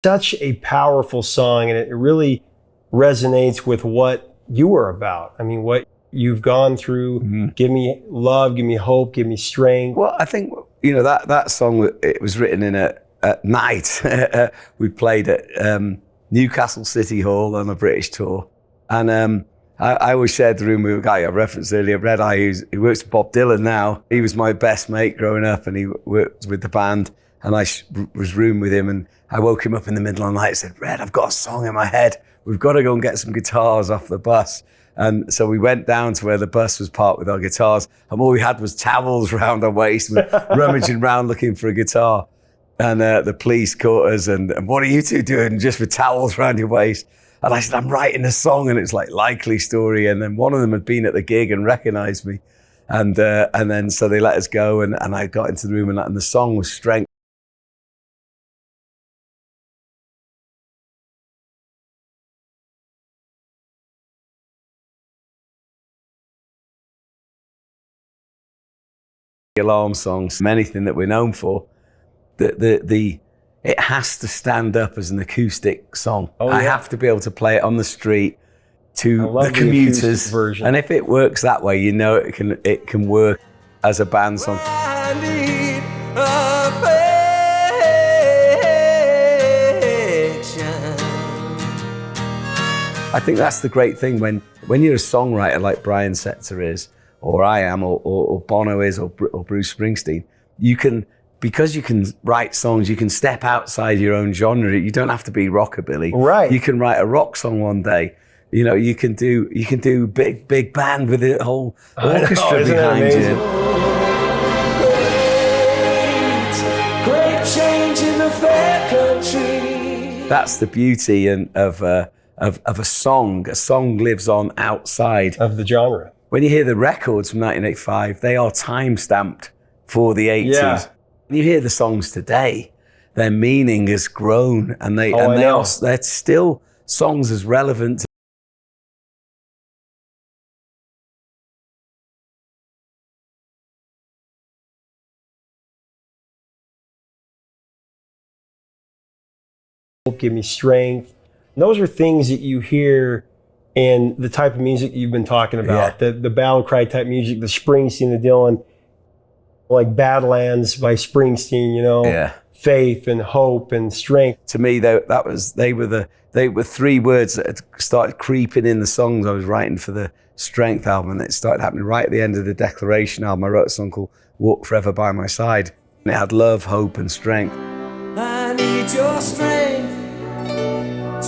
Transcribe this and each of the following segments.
Such a powerful song, and it really resonates with what you were about. I mean, what you've gone through. Mm-hmm. Give me love, give me hope, give me strength. Well, I think, that song, it was written at night. We played at Newcastle City Hall on a British tour. And I always shared the room with a guy I referenced earlier, Red Eye, who works with Bob Dylan now. He was my best mate growing up, and he worked with the band. And I was rooming with him, and I woke him up in the middle of the night and said, Red, I've got a song in my head. We've got to go and get some guitars off the bus. And so we went down to where the bus was parked with our guitars, and all we had was towels around our waist, and rummaging around looking for a guitar. And the police caught us, and what are you two doing just with towels around your waist? And I said, I'm writing a song, and it's like Likely Story. And then one of them had been at the gig and recognized me. And then so they let us go, and I got into the room, and the song was Strength. Alarm songs, anything that we're known for, it has to stand up as an acoustic song. I have to be able to play it on the street to the commuters version. And if it works that way, it can work as a band song. I think that's the great thing when you're a songwriter like Brian Setzer is, or I am, or Bono is, or Bruce Springsteen, because you can write songs, you can step outside your own genre. You don't have to be rockabilly. Right. You can write a rock song one day. You can do big band with a whole orchestra behind you. Great change in the fair country. That's the beauty of a song. A song lives on outside of the genre. When you hear the records from 1985, they are time-stamped for the 80s. Yeah. When you hear the songs today, their meaning has grown, and they're still songs as relevant. Give me strength. And those are things that you hear in the type of music you've been talking about, the battle cry type music, the Springsteen, the Dylan, like Badlands by Springsteen, faith and hope and strength. To me, they were three words that had started creeping in the songs I was writing for the Strength album, and it started happening right at the end of the Declaration album. I wrote a song called Walk Forever by My Side, and it had love, hope, and strength. I need your strength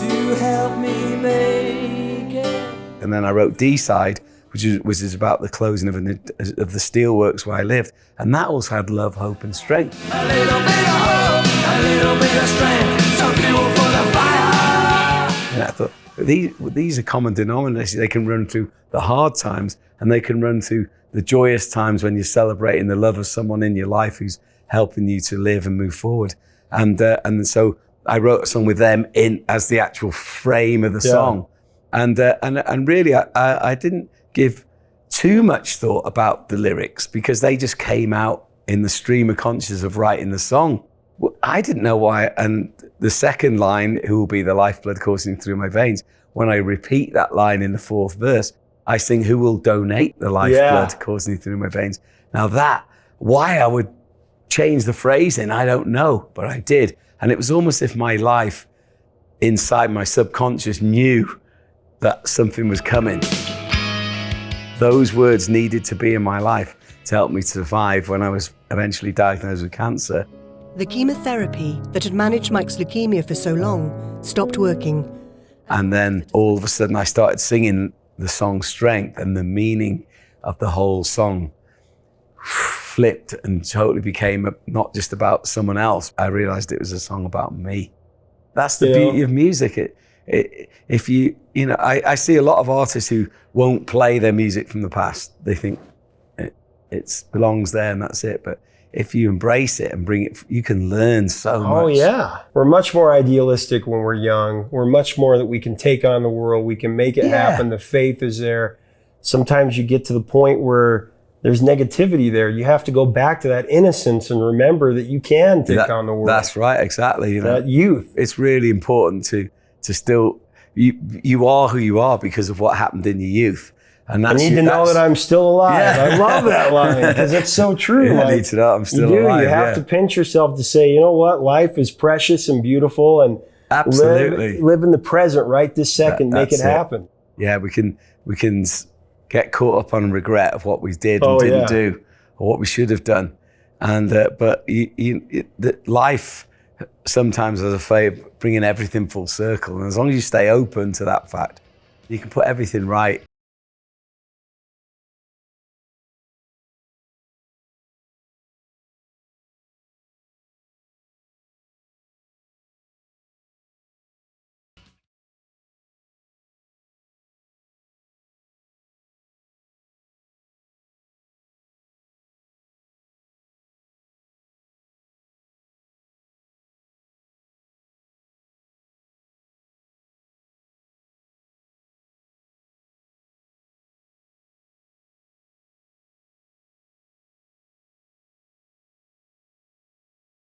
to help me make it. And then I wrote D-Side, which is about the closing of the steelworks where I lived, and that also had love, hope, and strength. A little bit of hope, a little bit of strength, some fuel for the fire. And I thought, these are common denominators. They can run through the hard times, and they can run through the joyous times when you're celebrating the love of someone in your life who's helping you to live and move forward. And so I wrote a song with them as the actual frame of the song. And really, I didn't give too much thought about the lyrics because they just came out in the stream of consciousness of writing the song. I didn't know why. And the second line, who will be the lifeblood coursing through my veins, when I repeat that line in the fourth verse, I sing, who will donate the lifeblood coursing through my veins. Now why I would change the phrasing, I don't know, but I did. And it was almost as if my life inside my subconscious knew that something was coming. Those words needed to be in my life to help me survive when I was eventually diagnosed with cancer. The chemotherapy that had managed Mike's leukemia for so long stopped working. And then all of a sudden I started singing the song Strength, and the meaning of the whole song flipped and totally became not just about someone else. I realized it was a song about me. That's the beauty of music. I see a lot of artists who won't play their music from the past. They think it belongs there and that's it. But if you embrace it and bring it, you can learn so much. Oh yeah. We're much more idealistic when we're young. We're much more that we can take on the world. We can make it happen. The faith is there. Sometimes you get to the point where there's negativity there. You have to go back to that innocence and remember that you can take on the world. That's right, exactly. You know, that youth. It's really important to still, you are who you are because of what happened in your youth. And I need to know that I'm still alive. Yeah. I love that line because it's so true. Yeah, I need to know I'm still alive. You have to pinch yourself to say, you know what, life is precious and beautiful, and absolutely live in the present right this second. Make it happen. Yeah, we can get caught up on regret of what we did and didn't do, or what we should have done. And but life sometimes has a way of bringing everything full circle. And as long as you stay open to that fact, you can put everything right